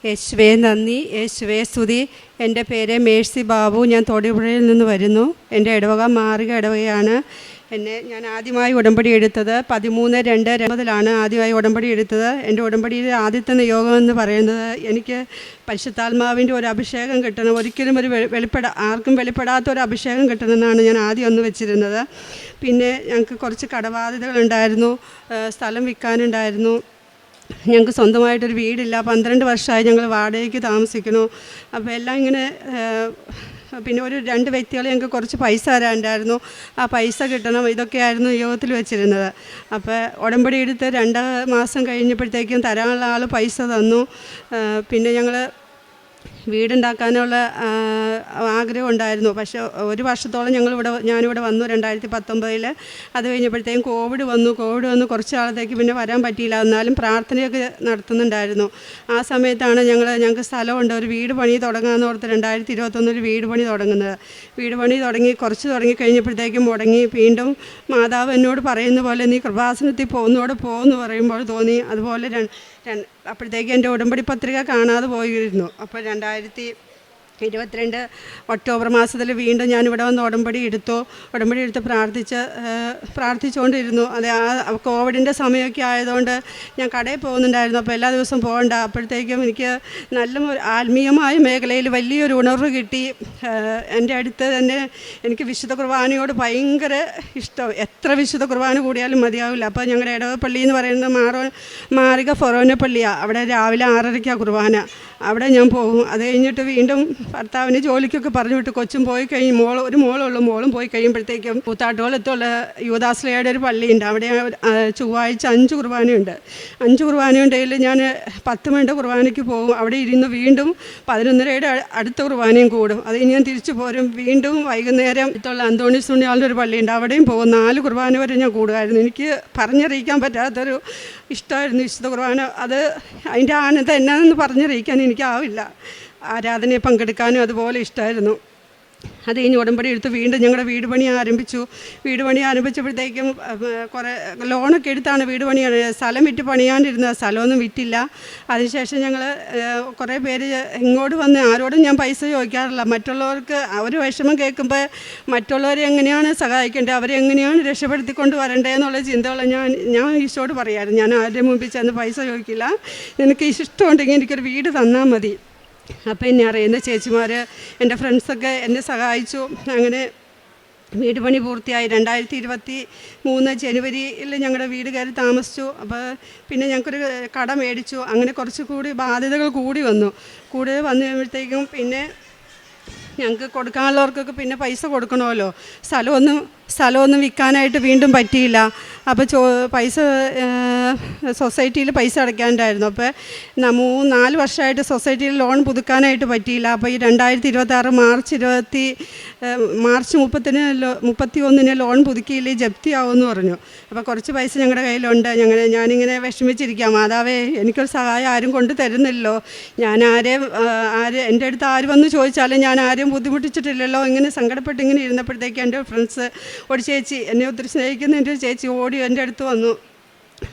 യേശുവേ നന്ദി, യേശുവേ സ്തുതി. എൻ്റെ പേര് മേഴ്സി ബാബു. ഞാൻ തൊടുപുഴയിൽ നിന്ന് വരുന്നു. എൻ്റെ ഇടവക മാറിക ഇടവകയാണ്. ഞാൻ ആദ്യമായി ഉടമ്പടി എടുത്തത് 13/2/2000 ആദ്യമായി ഉടമ്പടി എടുത്തത്. എൻ്റെ ഉടമ്പടിയിലെ ആദ്യത്തെ നിയോഗം എന്ന് പറയുന്നത് എനിക്ക് പരിശുദ്ധാത്മാവിൻ്റെ ഒരു അഭിഷേകം കിട്ടണം, ഒരിക്കലും ആർക്കും വെളിപ്പെടാത്ത ഒരു അഭിഷേകം കിട്ടണമെന്നാണ് ഞാൻ ആദ്യം ഒന്ന് വെച്ചിരുന്നത്. പിന്നെ ഞങ്ങൾക്ക് കുറച്ച് കടബാധ്യതകളുണ്ടായിരുന്നു, സ്ഥലം വിൽക്കാനുണ്ടായിരുന്നു. ഞങ്ങൾക്ക് സ്വന്തമായിട്ടൊരു വീടില്ല, 12 വർഷമായി ഞങ്ങൾ വാടകയ്ക്ക് താമസിക്കുന്നു. അപ്പോൾ എല്ലാം ഇങ്ങനെ പിന്നെ ഒരു 2 വ്യക്തികൾ ഞങ്ങൾക്ക് കുറച്ച് പൈസ തരാനുണ്ടായിരുന്നു, ആ പൈസ കിട്ടണം, ഇതൊക്കെയായിരുന്നു യോഗത്തിൽ വെച്ചിരുന്നത്. അപ്പോൾ ഉടമ്പടി എടുത്ത് 2 മാസം കഴിഞ്ഞപ്പോഴത്തേക്കും തരാനുള്ള ആൾ പൈസ തന്നു. പിന്നെ ഞങ്ങൾ വീടുണ്ടാക്കാനുള്ള ആഗ്രഹം ഉണ്ടായിരുന്നു. പക്ഷേ 1 വർഷത്തോളം ഞാനിവിടെ വന്നു 2019. അത് കഴിഞ്ഞപ്പോഴത്തേക്കും കോവിഡ് വന്നു കുറച്ച് നാളത്തേക്ക് പിന്നെ വരാൻ പറ്റിയില്ല. എന്നാലും പ്രാർത്ഥനയൊക്കെ നടത്തുന്നുണ്ടായിരുന്നു. ആ സമയത്താണ് ഞങ്ങൾക്ക് സ്ഥലമുണ്ട്, ഒരു വീട് പണി തുടങ്ങാമെന്ന് ഓർത്ത് 2021 വീട് പണി തുടങ്ങുന്നത്. വീട് പണി തുടങ്ങി കഴിഞ്ഞപ്പോഴത്തേക്കും മുടങ്ങി. വീണ്ടും മാതാവ് എന്നോട് പറയുന്ന പോലെ നീ കൃപാസനത്തിൽ പോകുന്നു പറയുമ്പോൾ തോന്നി. അതുപോലെ അപ്പോഴത്തേക്ക് എൻ്റെ ഉടമ്പടി പത്രിക കാണാതെ പോയിരുന്നു. അപ്പോൾ 2022 ഒക്ടോബർ മാസത്തിൽ വീണ്ടും ഞാനിവിടെ വന്ന് ഉടമ്പടി എടുത്ത് പ്രാർത്ഥിച്ചുകൊണ്ടിരുന്നു. അത് ആ കോവിഡിൻ്റെ സമയമൊക്കെ ആയതുകൊണ്ട് ഞാൻ കടയിൽ പോകുന്നുണ്ടായിരുന്നു. അപ്പോൾ എല്ലാ ദിവസവും പോകണ്ട. അപ്പോഴത്തേക്കും എനിക്ക് നല്ല ആത്മീയമായ മേഖലയിൽ വലിയൊരു ഉണർവ് കിട്ടി. എൻ്റെ അടുത്ത് തന്നെ എനിക്ക് വിശുദ്ധ കുർബാനയോട് ഭയങ്കര ഇഷ്ടം. എത്ര വിശുദ്ധ കുർബാന കൂടിയാലും മതിയാവില്ല. അപ്പോൾ ഞങ്ങളുടെ ഇടവപ്പള്ളി എന്ന് പറയുന്നത് മാറിക ഫൊറോന പള്ളിയാണ്. അവിടെ രാവിലെ 6:30 കുർബാന. അവിടെ ഞാൻ പോകും. അത് കഴിഞ്ഞിട്ട് വീണ്ടും ഭർത്താവിന് ജോലിക്കൊക്കെ പറഞ്ഞു വിട്ട് കൊച്ചും പോയി കഴിഞ്ഞ് ഒരു മോളും പോയി കഴിയുമ്പോഴത്തേക്കും കൂത്താട്ടുകുളത്തുള്ള യൂദാശ്ലയുടെ ഒരു പള്ളിയുണ്ട്. അവിടെ ചൊവ്വാഴ്ച 5 കുർബാനയുണ്ട്. 5 കുർബാനയുണ്ടെങ്കിൽ ഞാൻ 10 മണിയുടെ കുർബാനയ്ക്ക് പോകും. അവിടെ ഇരുന്ന് വീണ്ടും 11:30 അടുത്ത കുർബാനയും കൂടും. അത് ഞാൻ തിരിച്ചു പോരും. വീണ്ടും വൈകുന്നേരം അടുത്തുള്ള അന്തോണീസ് പുണ്യാളുടെ ഒരു പള്ളിയുണ്ട്, അവിടെയും പോകും. 4 കുർബാന വരെ ഞാൻ കൂടുമായിരുന്നു. എനിക്ക് പറഞ്ഞറിയിക്കാൻ പറ്റാത്തൊരു ഇഷ്ടമായിരുന്നു വിശുദ്ധ കുർബാന. അത് അതിൻ്റെ ആനന്ദം എന്നാന്ന് പറഞ്ഞറിയിക്കാൻ എനിക്കാവില്ല. ആരാധനയെ പങ്കെടുക്കാനും അതുപോലെ ഇഷ്ടമായിരുന്നു. അത് കഴിഞ്ഞ് ഉടമ്പടി എടുത്ത് വീണ്ടും ഞങ്ങളുടെ വീട് പണി ആരംഭിച്ചപ്പോഴത്തേക്കും കുറേ ലോണൊക്കെ എടുത്താണ് വീട് പണി. സ്ഥലം വിറ്റ് പണിയാണ്ടിരുന്നത്, സ്ഥലമൊന്നും വിറ്റില്ല. അതിനുശേഷം ഞങ്ങൾ കുറേ പേര് ഇങ്ങോട്ട് വന്ന് ആരോടും ഞാൻ പൈസ ചോദിക്കാറില്ല. മറ്റുള്ളവർക്ക് ഒരു വിഷമം കേൾക്കുമ്പോൾ മറ്റുള്ളവരെ എങ്ങനെയാണ് സഹായിക്കേണ്ടത്, അവരെ എങ്ങനെയാണ് രക്ഷപ്പെടുത്തിക്കൊണ്ട് വരേണ്ടതെന്നുള്ള ചിന്തകൾ ഞാൻ ഈശോയോട് പറയാമായിരുന്നു. ഞാൻ ആരുടെ മുമ്പിൽ ചെന്ന് പൈസ ചോദിക്കില്ല, എനിക്ക് ഇഷ്ടമുണ്ടെങ്കിൽ എനിക്കൊരു വീട് തന്നാൽ മതി. അപ്പോൾ എന്നെ അറിയുന്ന ചേച്ചിമാർ, എൻ്റെ ഫ്രണ്ട്സൊക്കെ എന്നെ സഹായിച്ചു. അങ്ങനെ വീട് പണി പൂർത്തിയായി. 2023 ജനുവരിയിൽ ഞങ്ങളുടെ വീട് കയറി താമസിച്ചു. അപ്പോൾ പിന്നെ ഞങ്ങൾക്കൊരു കട മേടിച്ചു. അങ്ങനെ കുറച്ചുകൂടി ബാധ്യതകൾ കൂടി വന്നു കഴിയുമ്പോഴത്തേക്കും പിന്നെ ഞങ്ങൾക്ക് കൊടുക്കാനുള്ളവർക്കൊക്കെ പിന്നെ പൈസ കൊടുക്കണമല്ലോ. സ്ഥലമൊന്നും വിൽക്കാനായിട്ട് വീണ്ടും പറ്റിയില്ല. അപ്പോൾ പൈസ സൊസൈറ്റിയിൽ പൈസ അടയ്ക്കാനുണ്ടായിരുന്നു. അപ്പോൾ 4 വർഷമായിട്ട് സൊസൈറ്റിയിൽ ലോൺ പുതുക്കാനായിട്ട് പറ്റിയില്ല. അപ്പോൾ ഈ 2026 മാർച്ച് 31 ലോൺ പുതുക്കിയില്ലേ ജപ്തിയാവുമെന്ന് പറഞ്ഞു. അപ്പോൾ കുറച്ച് പൈസ ഞങ്ങളുടെ കയ്യിലുണ്ട്. ഞാനിങ്ങനെ വിഷമിച്ചിരിക്കാം. മാതാവേ, എനിക്കൊരു സഹായം ആരും കൊണ്ട് തരുന്നില്ലല്ലോ. എൻ്റെ അടുത്ത് ആര് വന്ന് ചോദിച്ചാലും ഞാൻ ആരെയും ബുദ്ധിമുട്ടിച്ചിട്ടില്ലല്ലോ. ഇങ്ങനെ സങ്കടപ്പെട്ട് ഇങ്ങനെ ഇരുന്നപ്പോഴത്തേക്ക് എൻ്റെ ഫ്രണ്ട്സ് ഒരു ചേച്ചി, എന്നെ ഒത്തിരി സ്നേഹിക്കുന്ന എൻ്റെ ചേച്ചി ഓടി എൻ്റെ അടുത്ത്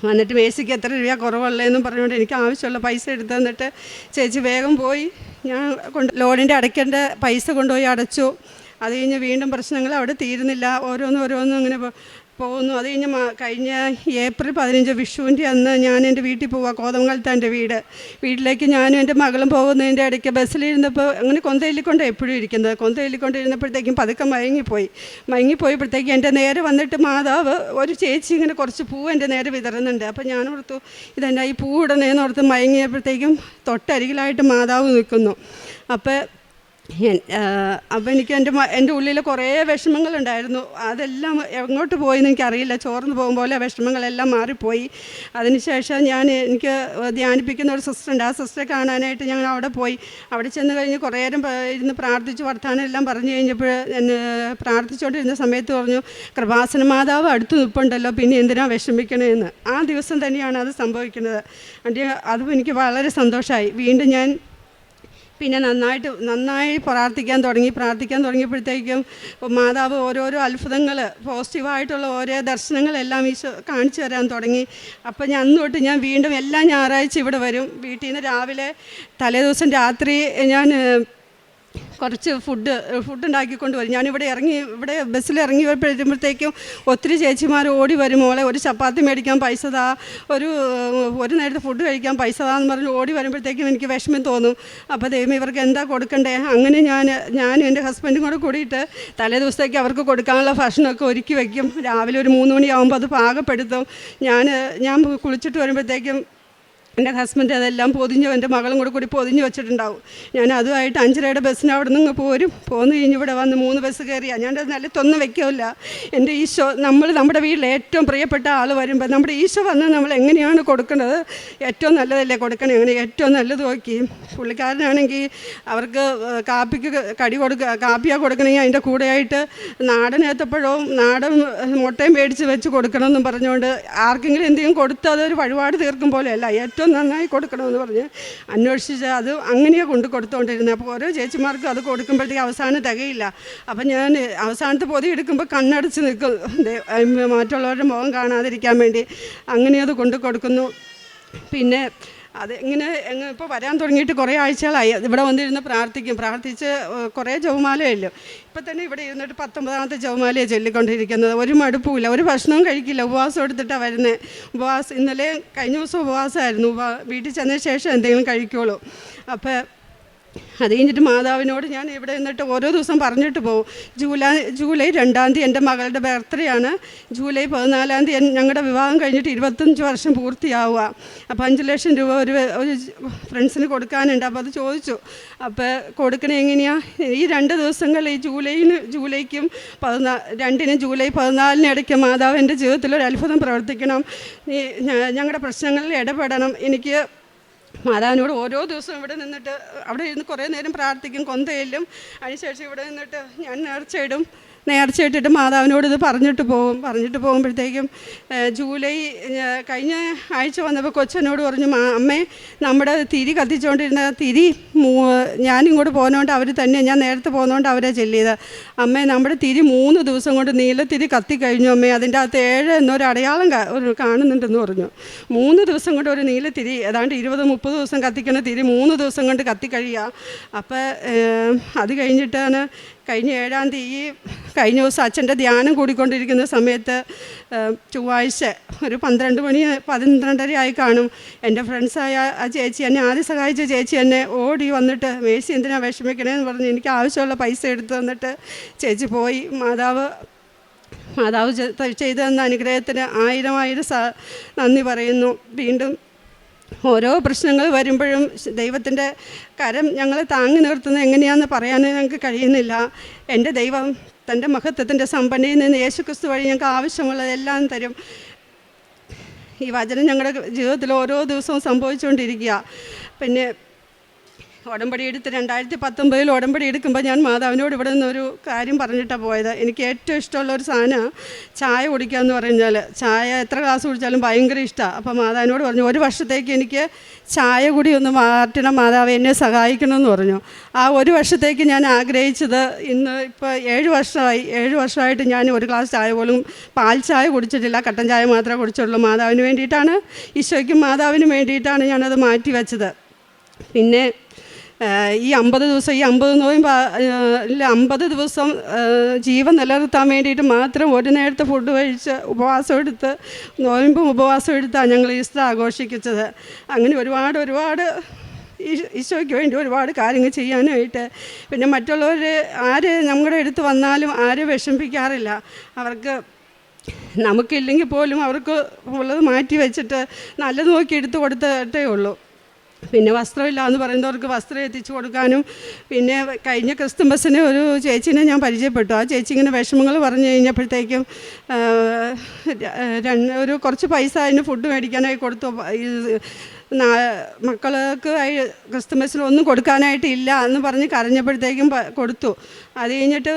വന്നിട്ട് മേഴ്സിക്ക് എത്ര രൂപ കുറവുള്ളതെന്നും പറഞ്ഞുകൊണ്ട് എനിക്ക് ആവശ്യമുള്ള പൈസ എടുത്തു തന്നിട്ട് ചേച്ചി വേഗം പോയി ഞാൻ ലോണിൻ്റെ അടയ്ക്കേണ്ട പൈസ കൊണ്ടുപോയി അടച്ചു. അത് കഴിഞ്ഞ് വീണ്ടും പ്രശ്നങ്ങൾ അവിടെ തീരുന്നില്ല, ഓരോന്നും അങ്ങനെ പോകുന്നു. അത് കഴിഞ്ഞ ഏപ്രിൽ 15 വിഷുവിൻ്റെ അന്ന് ഞാൻ എൻ്റെ വീട്ടിൽ പോവുക. കോതമംഗലത്താണ് എൻ്റെ വീട്ടിലേക്ക് ഞാനും എൻ്റെ മകളും പോകുന്നതിൻ്റെ ഇടയ്ക്ക് ബസ്സിലിരുന്നപ്പോൾ അങ്ങനെ കൊന്തയിലിക്കൊണ്ട് എപ്പോഴും ഇരിക്കുന്നത്. കൊന്തയിലിക്കൊണ്ടിരുന്നപ്പോഴത്തേക്കും പതുക്കെ മയങ്ങിപ്പോയപ്പോഴത്തേക്കും എൻ്റെ നേരെ വന്നിട്ട് മാതാവ് ഒരു ചേച്ചി ഇങ്ങനെ കുറച്ച് പൂ എൻ്റെ നേരെ വിതറുന്നുണ്ട്. അപ്പോൾ ഞാൻ ഓർത്തു ഇതെന്നാ ഈ പൂ ഇടണേന്ന് ഓർത്ത് മയങ്ങിയപ്പോഴത്തേക്കും തൊട്ടരികിലായിട്ട് മാതാവ് നിൽക്കുന്നു. അപ്പോൾ എനിക്ക് എൻ്റെ ഉള്ളിൽ കുറേ വിഷമങ്ങളുണ്ടായിരുന്നു. അതെല്ലാം എങ്ങോട്ട് പോയെന്ന് എനിക്കറിയില്ല. ചോർന്ന് പോകുമ്പോൾ വിഷമങ്ങളെല്ലാം മാറിപ്പോയി. അതിനുശേഷം എനിക്ക് ധ്യാനിപ്പിക്കുന്ന ഒരു സിസ്റ്ററുണ്ട്. ആ സിസ്റ്ററെ കാണാനായിട്ട് ഞങ്ങൾ അവിടെ പോയി. അവിടെ ചെന്ന് കഴിഞ്ഞ് കുറേ നേരം ഇരുന്ന് പ്രാർത്ഥിച്ച് വർത്താനം എല്ലാം പറഞ്ഞു കഴിഞ്ഞപ്പോൾ പ്രാർത്ഥിച്ചുകൊണ്ടിരുന്ന സമയത്ത് പറഞ്ഞു, കൃപാസന മാതാവ് അടുത്ത് നിൽപ്പുണ്ടല്ലോ, പിന്നെ എന്തിനാ വിഷമിക്കണമെന്ന്. ആ ദിവസം തന്നെയാണ് അത് സംഭവിക്കുന്നത്. അതും എനിക്ക് വളരെ സന്തോഷമായി. വീണ്ടും ഞാൻ പിന്നെ നന്നായി പ്രാർത്ഥിക്കാൻ തുടങ്ങിയപ്പോഴത്തേക്കും മാതാവ് ഓരോരോ അത്ഭുതങ്ങൾ, പോസിറ്റീവായിട്ടുള്ള ഓരോ ദർശനങ്ങളെല്ലാം ഈശോ കാണിച്ചു തരാൻ തുടങ്ങി. അപ്പോൾ ഞാൻ അന്ന് തൊട്ട് ഞാൻ വീണ്ടും എല്ലാ ഞായറാഴ്ച ഇവിടെ വരും. വീട്ടിൽ നിന്ന് രാവിലെ തലേദിവസം രാത്രി ഞാൻ കുറച്ച് ഫുഡ് ഉണ്ടാക്കിക്കൊണ്ട് വരും. ഇവിടെ ബസ്സിൽ ഇറങ്ങി വരുമ്പോഴത്തേക്കും ഒത്തിരി ചേച്ചിമാർ ഓടി വരും, മോളെ ഒരു ചപ്പാത്തി മേടിക്കാൻ പൈസ താ, ഒരു നേരത്തെ ഫുഡ് കഴിക്കാൻ പൈസ താ എന്ന് പറഞ്ഞ് ഓടി വരുമ്പോഴത്തേക്കും എനിക്ക് വിഷമം തോന്നും. അപ്പോൾ ദൈവം ഇവർക്ക് എന്താ കൊടുക്കണ്ടേ, അങ്ങനെ ഞാനും എൻ്റെ ഹസ്ബൻഡും കൂടെ കൂടിയിട്ട് തലേ ദിവസത്തേക്ക് അവർക്ക് കൊടുക്കാനുള്ള ഭക്ഷണമൊക്കെ ഒരുക്കി വയ്ക്കും. രാവിലെ ഒരു 3 മണിയാകുമ്പോൾ അത് പാകപ്പെടുത്തും. ഞാൻ കുളിച്ചിട്ട് വരുമ്പോഴത്തേക്കും എൻ്റെ ഹസ്ബൻഡ് അതെല്ലാം എൻ്റെ മകളും കൂടി പൊതിഞ്ഞ് വെച്ചിട്ടുണ്ടാവും. ഞാൻ അതുമായിട്ട് 5:30 ബസ്സിന് അവിടെ നിന്ന് പോന്നു കഴിഞ്ഞ് ഇവിടെ വന്ന് 3 ബസ് കയറിയാണ്. ഞാനത് നിലത്തൊന്നും വെക്കില്ല. എൻ്റെ ഈശോ, നമ്മുടെ വീട്ടിൽ ഏറ്റവും പ്രിയപ്പെട്ട ആൾ വരുമ്പോൾ നമ്മുടെ ഈശോ വന്ന് നമ്മൾ എങ്ങനെയാണ് കൊടുക്കേണ്ടത്, ഏറ്റവും നല്ലതല്ലേ കൊടുക്കണേ, അങ്ങനെ ഏറ്റവും നല്ലത് നോക്കി. പുള്ളിക്കാരനാണെങ്കിൽ അവർക്ക് കാപ്പിയാണ് കൊടുക്കണമെങ്കിൽ അതിൻ്റെ കൂടെയായിട്ട് നാടൻ ഏത്തപ്പഴവും നാടൻ മുട്ടയും മേടിച്ച് വെച്ച് കൊടുക്കണമെന്നും പറഞ്ഞുകൊണ്ട് ആർക്കെങ്കിലും എന്തെങ്കിലും കൊടുത്ത് അതൊരു വഴിപാട് തീർക്കും പോലെയല്ല, ഏറ്റവും നന്നായി കൊടുക്കണമെന്ന് പറഞ്ഞ് അന്വേഷിച്ച് അത് അങ്ങനെയാണ് കൊടുത്തുകൊണ്ടിരുന്നത്. അപ്പോൾ ഓരോ ചേച്ചിമാർക്കും അത് കൊടുക്കുമ്പോഴത്തേക്ക് അവസാനം തികയില്ല. അപ്പം ഞാൻ അവസാനത്തെ പൊതി എടുക്കുമ്പോൾ കണ്ണടച്ച് നിൽക്കും, മറ്റുള്ളവരുടെ മുഖം കാണാതിരിക്കാൻ വേണ്ടി. അങ്ങനെ അത് കൊടുക്കുന്നു. പിന്നെ ഇപ്പോൾ വരാൻ തുടങ്ങിയിട്ട് കുറേ ആഴ്ചകളായി. ഇവിടെ വന്നിരുന്ന് പ്രാർത്ഥിച്ച് കുറേ ജപമാലയല്ലോ. ഇപ്പം തന്നെ ഇവിടെ ഇരുന്നിട്ട് 19ാമത്തെ ജപമാലയാണ് ചൊല്ലിക്കൊണ്ടിരിക്കുന്നത്. ഒരു മടുപ്പുമില്ല, ഒരു ഭക്ഷണവും കഴിക്കില്ല, ഉപവാസം എടുത്തിട്ടാണ് വരുന്നത്. ഇന്നലെ കഴിഞ്ഞ ദിവസം ഉപവാസമായിരുന്നു. വീട്ടിൽ ചെന്നതിന് ശേഷം എന്തെങ്കിലും കഴിക്കുള്ളൂ. അപ്പോൾ അത് കഴിഞ്ഞിട്ട് മാതാവിനോട് ഞാൻ ഇവിടെ നിന്നിട്ട് ഓരോ ദിവസം പറഞ്ഞിട്ട് പോകും. ജൂലൈ 2 എൻ്റെ മകളുടെ ബർത്ത്ഡേ ആണ്. ജൂലൈ 14 ഞങ്ങളുടെ വിവാഹം കഴിഞ്ഞിട്ട് 25 വർഷം പൂർത്തിയാവുക. അപ്പോൾ 5 ലക്ഷം രൂപ ഒരു ഫ്രണ്ട്സിന് കൊടുക്കാനുണ്ട്. അപ്പോൾ അത് ചോദിച്ചു. അപ്പോൾ കൊടുക്കണേ എങ്ങനെയാണ്, ഈ 2 ദിവസങ്ങൾ, ഈ ജൂലൈക്കും 2 ജൂലൈ 14 ഇടയ്ക്ക് മാതാവ് എൻ്റെ ജീവിതത്തിൽ ഒരു അത്ഭുതം പ്രവർത്തിക്കണം, ഞങ്ങളുടെ പ്രശ്നങ്ങളിൽ ഇടപെടണം. എനിക്ക് മാതാവിനോട് ഓരോ ദിവസവും ഇവിടെ നിന്നിട്ട് അവിടെ ഇരുന്ന് കുറേ നേരം പ്രാർത്ഥിക്കും, കൊന്തയിലും. അതിനുശേഷം ഇവിടെ നിന്നിട്ട് ഞാൻ നേർച്ചയിട്ടിട്ട് മാതാവിനോട് ഇത് പറഞ്ഞിട്ട് പോകുമ്പോഴത്തേക്കും കഴിഞ്ഞ ആഴ്ച വന്നപ്പോൾ കൊച്ചനോട് പറഞ്ഞു, അമ്മേ നമ്മുടെ തിരി കത്തിച്ചുകൊണ്ടിരുന്ന തിരി ഞാനിങ്ങോട്ട് പോകുന്നതുകൊണ്ട് ഞാൻ നേരത്തെ പോകുന്നതുകൊണ്ട് അവരെ ചെല്ലിയത്. അമ്മേ നമ്മുടെ തിരി 3 ദിവസം കൊണ്ട് നീലത്തിരി കത്തിക്കഴിഞ്ഞു അമ്മേ, അതിൻ്റെ അകത്ത് 7 എന്നൊരു അടയാളം കാണുന്നുണ്ടെന്ന് പറഞ്ഞു. 3 ദിവസം കൊണ്ട് ഒരു നീലത്തിരി, ഏതാണ്ട് 20-30 ദിവസം കത്തിക്കുന്ന തിരി 3 ദിവസം കൊണ്ട് കത്തിക്കഴിയുക. അപ്പോൾ അത് കഴിഞ്ഞിട്ടാണ് കഴിഞ്ഞ 7-ാം തീയതി കഴിഞ്ഞ ദിവസം അച്ഛൻ്റെ ധ്യാനം കൂടിക്കൊണ്ടിരിക്കുന്ന സമയത്ത് ചൊവ്വാഴ്ച ഒരു 12:30 ആയി കാണും. എൻ്റെ ഫ്രണ്ട്സായ ആ ചേച്ചി, എന്നെ ആദ്യം സഹായിച്ച ചേച്ചി എന്നെ ഓടി വന്നിട്ട്, മേഴ്സി എന്തിനാണ് വിഷമിക്കണേന്ന് പറഞ്ഞ് എനിക്ക് ആവശ്യമുള്ള പൈസ എടുത്ത് തന്നിട്ട് ചേച്ചി പോയി. മാതാവ് ചെയ്തു തന്ന അനുഗ്രഹത്തിന് 1000 നന്ദി പറയുന്നു. വീണ്ടും ഓരോ പ്രശ്നങ്ങൾ വരുമ്പോഴും ദൈവത്തിൻ്റെ കരം ഞങ്ങളെ താങ്ങി നിർത്തുന്നത് എങ്ങനെയാണെന്ന് പറയാൻ ഞങ്ങൾക്ക് കഴിയുന്നില്ല. എൻ്റെ ദൈവം തൻ്റെ മഹത്വത്തിൻ്റെ സമ്പന്നയിൽ നിന്ന് യേശുക്രിസ്തു വഴി ഞങ്ങൾക്ക് ആവശ്യമുള്ളതെല്ലാം തരും. ഈ വചനം ഞങ്ങളുടെ ജീവിതത്തിൽ ഓരോ ദിവസവും സംഭവിച്ചുകൊണ്ടിരിക്കുക. പിന്നെ ഉടമ്പടി എടുത്ത് 2019 ഉടമ്പടി എടുക്കുമ്പോൾ ഞാൻ മാതാവിനോട് ഇവിടെ നിന്നൊരു കാര്യം പറഞ്ഞിട്ടാണ് പോയത്. എനിക്ക് ഏറ്റവും ഇഷ്ടമുള്ളൊരു സാധനമാണ് ചായ കുടിക്കുക എന്ന് പറഞ്ഞാൽ. ചായ എത്ര ഗ്ലാസ് കുടിച്ചാലും ഭയങ്കര ഇഷ്ടമാണ്. അപ്പോൾ മാതാവിനോട് പറഞ്ഞു, 1 വർഷത്തേക്ക് എനിക്ക് ചായ കൂടി ഒന്ന് മാറ്റണം മാതാവ്, എന്നെ സഹായിക്കണമെന്ന് പറഞ്ഞു. ആ 1 വർഷത്തേക്ക് ഞാൻ ആഗ്രഹിച്ചത് ഇപ്പോൾ 7 വർഷമായി. 7 വർഷമായിട്ട് ഞാൻ ഒരു ഗ്ലാസ് ചായ പോലും പാൽ ചായ കുടിച്ചിട്ടില്ല, കട്ടൻ ചായ മാത്രമേ കുടിച്ചുള്ളൂ. മാതാവിന് വേണ്ടിയിട്ടാണ്, ഈശോയ്ക്കും മാതാവിനും വേണ്ടിയിട്ടാണ് ഞാനത് മാറ്റി വെച്ചത്. പിന്നെ ഈ 50 ദിവസം, ഈ 50 ദിവസം ജീവൻ നിലനിർത്താൻ വേണ്ടിയിട്ട് മാത്രം ഒരു നേരത്തെ ഫുഡ് കഴിച്ച് ഉപവാസം എടുത്താണ് ഞങ്ങൾ ഈസ്റ്റർ ആഘോഷിക്കുന്നത്. അങ്ങനെ ഒരുപാട് ഈശോയ്ക്ക് വേണ്ടി ഒരുപാട് കാര്യങ്ങൾ ചെയ്യാനായിട്ട്. പിന്നെ മറ്റുള്ളവർ ആര് നമ്മുടെ അടുത്ത് വന്നാലും ആരും വിഷമിപ്പിക്കാറില്ല. അവർക്ക് നമുക്കില്ലെങ്കിൽ പോലും അവർക്ക് ഉള്ളത് മാറ്റി വെച്ചിട്ട് നല്ലത് നോക്കി എടുത്ത് കൊടുത്തിട്ടേ ഉള്ളൂ. പിന്നെ വസ്ത്രമില്ല എന്ന് പറയുന്നവർക്ക് വസ്ത്രം എത്തിച്ചു കൊടുക്കാനും. പിന്നെ കഴിഞ്ഞ ക്രിസ്തുമസിന് ഒരു ചേച്ചീനെ ഞാൻ പരിചയപ്പെട്ടു. ആ ചേച്ചി ഇങ്ങനെ വിഷമങ്ങൾ പറഞ്ഞു കഴിഞ്ഞപ്പോഴത്തേക്കും ഒരു കുറച്ച് പൈസ അതിന് ഫുഡ് മേടിക്കാനായി കൊടുത്തു. മക്കൾക്ക് ക്രിസ്തുമസിന് ഒന്നും കൊടുക്കാനായിട്ടില്ല എന്ന് പറഞ്ഞ് കരഞ്ഞപ്പോഴത്തേക്കും കൊടുത്തു. അത് കഴിഞ്ഞിട്ട്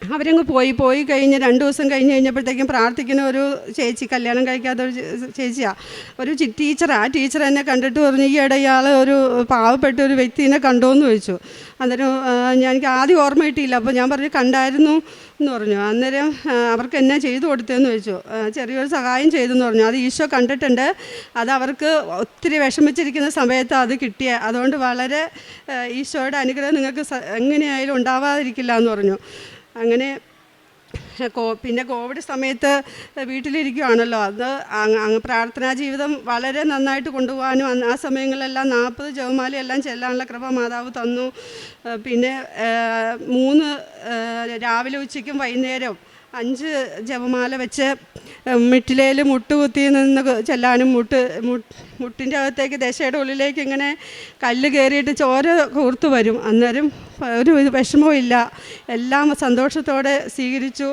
അവരങ്ങ് പോയി കഴിഞ്ഞ് 2 ദിവസം കഴിഞ്ഞപ്പോഴത്തേക്കും പ്രാർത്ഥിക്കുന്ന ഒരു ചേച്ചി, കല്യാണം കഴിക്കാത്ത ഒരു ചേച്ചിയാണ്, ഒരു ടീച്ചറാണ്. ആ ടീച്ചർ എന്നെ കണ്ടിട്ട് പറഞ്ഞു, ഈ ഇടയാൾ ഒരു പാവപ്പെട്ട ഒരു വ്യക്തിനെ കണ്ടോയെന്ന് ചോദിച്ചു. അന്നേരം എനിക്ക് ആദ്യം ഓർമ്മ കിട്ടിയില്ല. അപ്പോൾ ഞാൻ പറഞ്ഞു കണ്ടായിരുന്നു എന്ന് പറഞ്ഞു. അന്നേരം അവർക്ക് എന്നാ ചെയ്തു കൊടുത്തതെന്ന് ചോദിച്ചു. ചെറിയൊരു സഹായം ചെയ്തെന്ന് പറഞ്ഞു. അത് ഈശോ കണ്ടിട്ടുണ്ട്, അത് അവർക്ക് ഒത്തിരി വിഷമിച്ചിരിക്കുന്ന സമയത്ത് അത് കിട്ടിയ, അതുകൊണ്ട് വളരെ ഈശോയുടെ അനുഗ്രഹം നിങ്ങൾക്ക് എങ്ങനെയായാലും ഉണ്ടാവാതിരിക്കില്ല എന്ന് പറഞ്ഞു. അങ്ങനെ പിന്നെ കോവിഡ് സമയത്ത് വീട്ടിലിരിക്കുകയാണല്ലോ, അത് പ്രാർത്ഥനാ ജീവിതം വളരെ നന്നായിട്ട് കൊണ്ടുപോകാനും ആ സമയങ്ങളിലെല്ലാം 40 ജപമാലയെല്ലാം ചെല്ലാനുള്ള കൃപ മാതാവ് തന്നു. പിന്നെ 3 രാവിലെ ഉച്ചയ്ക്കും വൈകുന്നേരവും 5 ജപമാല വെച്ച് മിറ്റിലേൽ മുട്ടുകുത്തി നിന്ന് ചെല്ലാനും, മുട്ടിൻ്റെ അകത്തേക്ക് ദശയുടെ ഉള്ളിലേക്ക് ഇങ്ങനെ കല്ല് കയറിയിട്ട് ചോര കൂർത്തു വരും. അന്നേരം ഒരു വിഷമവും ഇല്ല, എല്ലാം സന്തോഷത്തോടെ സ്വീകരിച്ചു.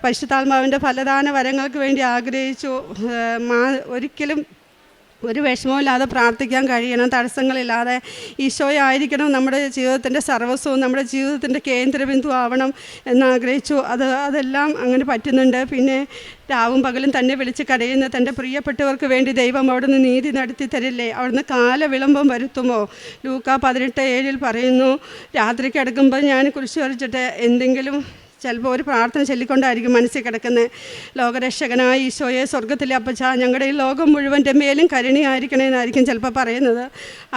പരിശുദ്ധാത്മാവിൻ്റെ ഫലദാന വരങ്ങൾക്ക് വേണ്ടി ആഗ്രഹിച്ചു. ഒരിക്കലും ഒരു വിഷമമില്ലാതെ പ്രാർത്ഥിക്കാൻ കഴിയണം, തടസ്സങ്ങളില്ലാതെ. ഈശോയെ ആയിരിക്കണം നമ്മുടെ ജീവിതത്തിൻ്റെ സർവസ്വവും, നമ്മുടെ ജീവിതത്തിൻ്റെ കേന്ദ്രബിന്ദു ആവണം എന്നാഗ്രഹിച്ചു. അതെല്ലാം അങ്ങനെ പറ്റുന്നുണ്ട്. പിന്നെ രാവും പകലും തന്നെ വിളിച്ച് കരയുന്ന തൻ്റെ പ്രിയപ്പെട്ടവർക്ക് വേണ്ടി ദൈവം അവിടുന്ന് നീതി നടത്തി തരില്ലേ, അവിടുന്ന് കാലവിളംബം വരുത്തുമോ? ലൂക്കാ 18:7 പറയുന്നു, രാത്രി കിടക്കുമ്പോൾ ഞാൻ കുരിശ് വരച്ചിട്ട് എന്തെങ്കിലും ചിലപ്പോൾ ഒരു പ്രാർത്ഥന ചൊല്ലിക്കൊണ്ടായിരിക്കും മനസ്സിൽ കിടക്കുന്നത്. ലോകരക്ഷകനായ ഈശോയെ, സ്വർഗത്തിലെ അപ്പച്ചാ, ഞങ്ങളുടെ ഈ ലോകം മുഴുവൻ്റെ മേലും കരുണയായിരിക്കണമെന്നായിരിക്കും ചിലപ്പോൾ പറയുന്നത്.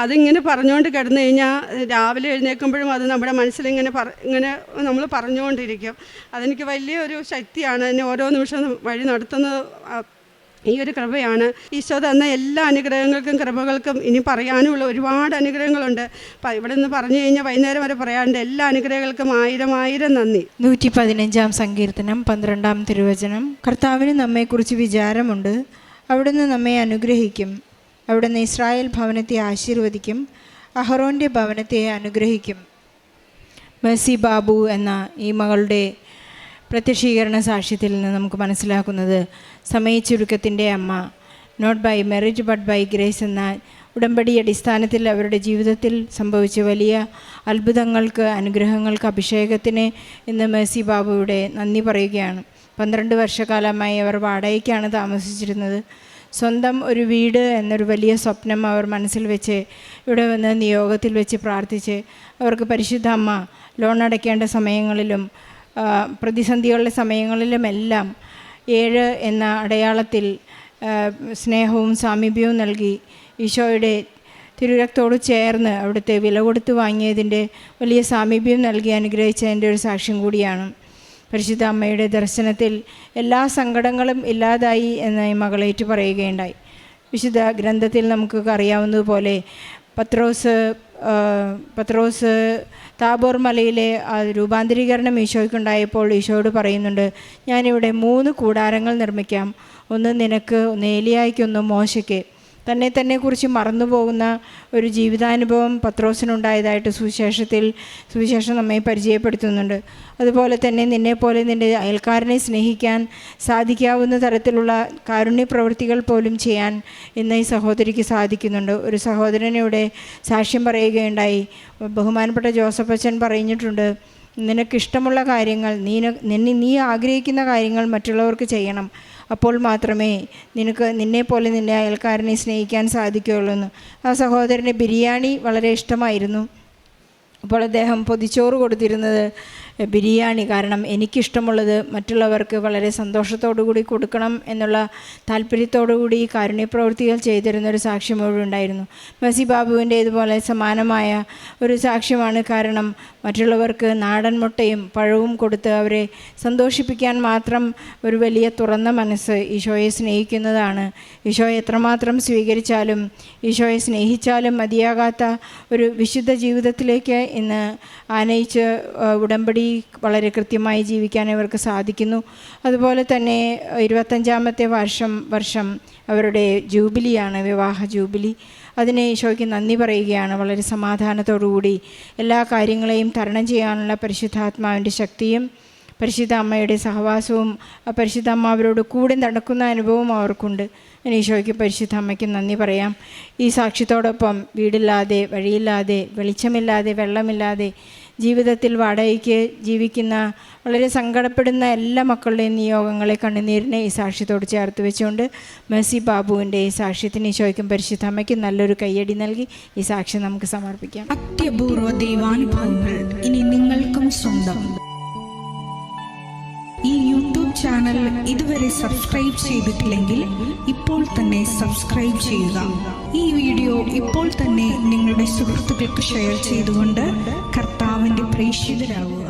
അതിങ്ങനെ പറഞ്ഞുകൊണ്ട് കിടന്നു കഴിഞ്ഞാൽ രാവിലെ എഴുന്നേൽക്കുമ്പോഴും അത് നമ്മുടെ മനസ്സിലിങ്ങനെ ഇങ്ങനെ നമ്മൾ പറഞ്ഞുകൊണ്ടിരിക്കും. അതെനിക്ക് വലിയൊരു ശക്തിയാണ്, എന്നെ ഓരോ നിമിഷവും വഴി നടത്തുന്നത് ഈ ഒരു കൃപയാണ്. ഈശോ തന്ന എല്ലാ അനുഗ്രഹങ്ങൾക്കും കൃപകൾക്കും ഇനി പറയാനുമുള്ള ഒരുപാട് അനുഗ്രഹങ്ങളുണ്ട്. ഇവിടെ നിന്ന് പറഞ്ഞു കഴിഞ്ഞാൽ വൈകുന്നേരം വരെ പറയാനുണ്ട്. എല്ലാ അനുഗ്രഹങ്ങൾക്കും 1000 നന്ദി. 115 സങ്കീർത്തനം 12 തിരുവചനം. കർത്താവിന് നമ്മെക്കുറിച്ച് വിചാരമുണ്ട്, അവിടുന്ന് നമ്മെ അനുഗ്രഹിക്കും. അവിടുന്ന് ഇസ്രായേൽ ഭവനത്തെ ആശീർവദിക്കും, അഹറോൻ്റെ ഭവനത്തെ അനുഗ്രഹിക്കും. മേഴ്സി ബാബു എന്ന ഈ മകളുടെ പ്രത്യക്ഷീകരണ സാക്ഷ്യത്തിൽ നിന്ന് നമുക്ക് മനസ്സിലാക്കുന്നത്, സമയച്ചുരുക്കത്തിൻ്റെ അമ്മ, not by merit but by grace എന്ന ഉടമ്പടി അടിസ്ഥാനത്തിൽ അവരുടെ ജീവിതത്തിൽ സംഭവിച്ച വലിയ അത്ഭുതങ്ങൾക്ക്, അനുഗ്രഹങ്ങൾക്ക്, അഭിഷേകത്തിന് ഇന്ന് മേഴ്സി ബാബുവിടെ നന്ദി പറയുകയാണ്. 12 വർഷക്കാലമായി അവർ വാടകയ്ക്കാണ് താമസിച്ചിരുന്നത്. സ്വന്തം ഒരു വീട് എന്നൊരു വലിയ സ്വപ്നം അവർ മനസ്സിൽ വെച്ച് ഇവിടെ വന്ന് നിയോഗത്തിൽ വെച്ച് പ്രാർത്ഥിച്ച് അവർക്ക് പരിശുദ്ധ അമ്മ ലോൺ അടയ്ക്കേണ്ട സമയങ്ങളിലും പ്രതിസന്ധികളുടെ സമയങ്ങളിലുമെല്ലാം 7 എന്ന അടയാളത്തിൽ സ്നേഹവും സാമീപ്യവും നൽകി ഈശോയുടെ തിരുരക്തത്തോട് ചേർന്ന് അവിടുത്തെ വില കൊടുത്ത് വാങ്ങിയതിൻ്റെ വലിയ സാമീപ്യം നൽകി അനുഗ്രഹിച്ചതിൻ്റെ ഒരു സാക്ഷ്യം കൂടിയാണ്. പരിശുദ്ധ അമ്മയുടെ ദർശനത്തിൽ എല്ലാ സങ്കടങ്ങളും ഇല്ലാതായി എന്ന് ഈ മകളേറ്റ് പറയുകയുണ്ടായി. വിശുദ്ധ ഗ്രന്ഥത്തിൽ നമുക്ക് അറിയാവുന്നതുപോലെ പത്രോസ് താബോർ മലയിലെ രൂപാന്തരീകരണം ഈശോയ്ക്കുണ്ടായപ്പോൾ ഈശോയോട് പറയുന്നുണ്ട്, ഞാനിവിടെ 3 കൂടാരങ്ങൾ നിർമ്മിക്കാം, ഒന്ന് നിനക്ക്, ഒന്ന് ഏലിയായ്ക്കൊന്ന് മോശയ്ക്ക്. തന്നെ കുറിച്ച് മറന്നുപോകുന്ന ഒരു ജീവിതാനുഭവം പത്രോസിനുണ്ടായതായിട്ട് സുവിശേഷം നമ്മെ പരിചയപ്പെടുത്തുന്നുണ്ട്. അതുപോലെ തന്നെ നിന്നെപ്പോലെ നിൻ്റെ അയൽക്കാരനെ സ്നേഹിക്കാൻ സാധിക്കാവുന്ന തരത്തിലുള്ള കാരുണ്യ പ്രവൃത്തികൾ പോലും ചെയ്യാൻ ഇന്ന് ഈ സഹോദരിക്ക് സാധിക്കുന്നുണ്ട്. ഒരു സഹോദരനിവിടെ സാക്ഷ്യം പറയുകയുണ്ടായി. ബഹുമാനപ്പെട്ട ജോസഫ് അച്ഛൻ പറഞ്ഞിട്ടുണ്ട്, നിനക്കിഷ്ടമുള്ള കാര്യങ്ങൾ, നീ ആഗ്രഹിക്കുന്ന കാര്യങ്ങൾ മറ്റുള്ളവർക്ക് ചെയ്യണം, അപ്പോൾ മാത്രമേ നിന്നെപ്പോലെ നിൻ്റെ അയൽക്കാരനെ സ്നേഹിക്കാൻ സാധിക്കുകയുള്ളൂ എന്ന്. ആ സഹോദരന് ബിരിയാണി വളരെ ഇഷ്ടമായിരുന്നു. അപ്പോൾ അദ്ദേഹം പൊതിച്ചോറ് കൊടുത്തിരുന്നത് ബിരിയാണി, കാരണം എനിക്കിഷ്ടമുള്ളത് മറ്റുള്ളവർക്ക് വളരെ സന്തോഷത്തോടുകൂടി കൊടുക്കണം എന്നുള്ള താല്പര്യത്തോടുകൂടി ഈ കാരുണ്യപ്രവൃത്തികൾ ചെയ്തിരുന്നൊരു സാക്ഷ്യം ഉണ്ടായിരുന്നു. മേഴ്സി ബാബുവിൻ്റെ ഇതുപോലെ സമാനമായ ഒരു സാക്ഷ്യമാണ്. കാരണം മറ്റുള്ളവർക്ക് നാടൻ മുട്ടയും പഴവും കൊടുത്ത് അവരെ സന്തോഷിപ്പിക്കാൻ മാത്രം ഒരു വലിയ തുറന്ന മനസ്സ് ഈശോയെ സ്നേഹിക്കുന്നതാണ്. ഈശോയെ എത്രമാത്രം സ്വീകരിച്ചാലും ഈശോയെ സ്നേഹിച്ചാലും മതിയാകാത്ത ഒരു വിശുദ്ധ ജീവിതത്തിലേക്ക് ഇന്ന് ആനയിച്ച് ഉടമ്പടി വളരെ കൃത്യമായി ജീവിക്കാൻ ഇവർക്ക് സാധിക്കുന്നു. അതുപോലെ തന്നെ 25ാമത്തെ വർഷം അവരുടെ ജൂബിലിയാണ്, വിവാഹ ജൂബിലി. അതിനെ ഈശോയ്ക്ക് നന്ദി പറയുകയാണ്. വളരെ സമാധാനത്തോടുകൂടി എല്ലാ കാര്യങ്ങളെയും തരണം ചെയ്യാനുള്ള പരിശുദ്ധാത്മാവിൻ്റെ ശക്തിയും പരിശുദ്ധ അമ്മയുടെ സഹവാസവും പരിശുദ്ധ അമ്മ അവരോട് കൂടെ നടക്കുന്ന അനുഭവം അവർക്കുണ്ട്. ഈശോയ്ക്ക് പരിശുദ്ധ അമ്മയ്ക്ക് നന്ദി പറയാം. ഈ സാക്ഷ്യത്തോടൊപ്പം വീടില്ലാതെ, വഴിയില്ലാതെ, വെളിച്ചമില്ലാതെ, വെള്ളമില്ലാതെ ജീവിതത്തിൽ വാടകയ്ക്ക് ജീവിക്കുന്ന വളരെ സങ്കടപ്പെടുന്ന എല്ലാ മക്കളുടെയും നിയോഗങ്ങളെ കണ്ണുനീരിനെ ഈ സാക്ഷ്യത്തോട് ചേർത്ത് വെച്ചുകൊണ്ട് മെഴ്സി ബാബുവിൻ്റെ ഈ സാക്ഷ്യത്തിന് ഈശോയ്ക്കും പരിശുദ്ധ അമ്മയ്ക്കും നല്ലൊരു കയ്യടി നൽകി ഈ സാക്ഷ്യം നമുക്ക് സമർപ്പിക്കാം. അത്യപൂർവ ദൈവാനുഭവങ്ങൾ ഇനി നിങ്ങൾക്കും സ്വന്തം. ഈ യൂട്യൂബ് ചാനൽ ഇതുവരെ സബ്സ്ക്രൈബ് ചെയ്തിട്ടില്ലെങ്കിൽ ഇപ്പോൾ തന്നെ സബ്സ്ക്രൈബ് ചെയ്യുക. ഈ വീഡിയോ ഇപ്പോൾ തന്നെ നിങ്ങളുടെ സുഹൃത്തുക്കൾക്ക് ഷെയർ ചെയ്തുകൊണ്ട് കർത്താവിൻ്റെ പ്രേക്ഷിതരാകുക.